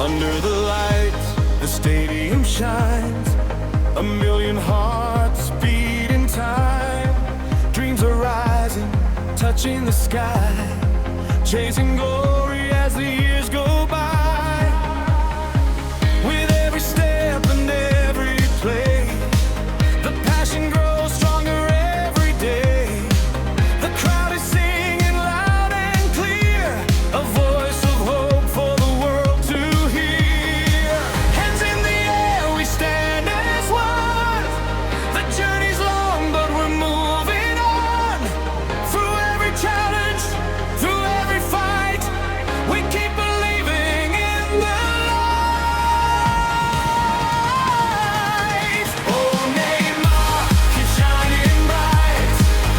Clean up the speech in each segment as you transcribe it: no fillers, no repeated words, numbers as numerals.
Under the lights, the stadium shines. A million hearts beat in time. Dreams are rising, touching the sky, chasing glory as the years go by. With every step and every play, the passion grows stronger every day. The crowd is singing loud and clear, a voice of hope for the world to hear. Hands in the air, we stand as one. The journey's long, but we're moving on. Through every challenge, through every fight, we keep believing in the light. Oh, Neymar, keep shining bright,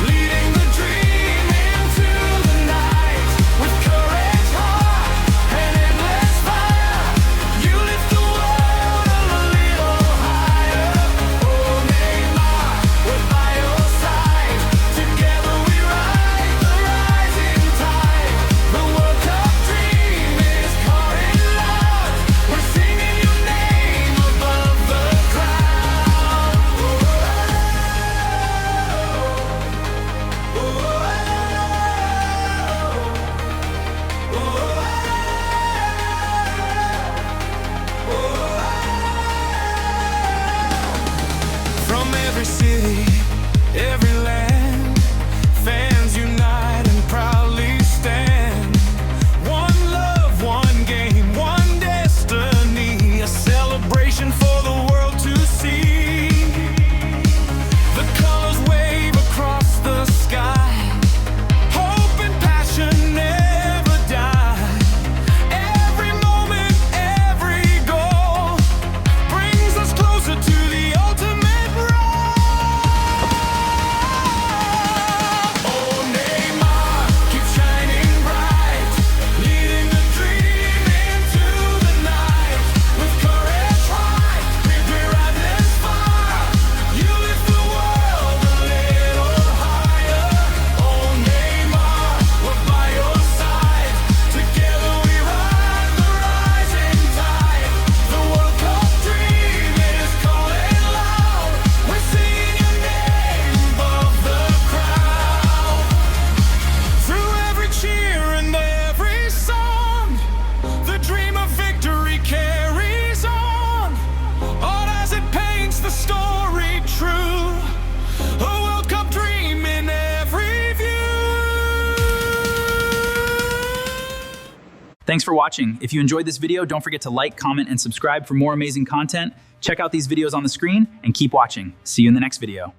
leading the dream into the night. With courage, heart, and endless fire, you lift the world a little higher. Oh, Neymar, we're by your side. Together we ride the rising tide. The World Cup dream is calling loud. We're singing your name above the crowd. From every city, every land, fans unite and proudly stand. One love, one game, one destiny, a celebration for the world to see. The colors wave across the sky, hope and passion never die. Every moment, every goal brings us closer to the ultimate role. Oh, Neymar, keep shining bright, leading the dream into the night. With courage high, we ride this far. You lift the world a little higher. Oh, Neymar, we're by your side. Together we ride the rising tide. The World Cup dream is calling loud. We're singing your name above the crowd. Through every cheer and every song, the dream of victory carries on. Art as it paints the story true. A World Cup dream in every view. Thanks for watching. If you enjoyed this video, don't forget to like, comment, and subscribe for more amazing content. Check out these videos on the screen and keep watching. See you in the next video.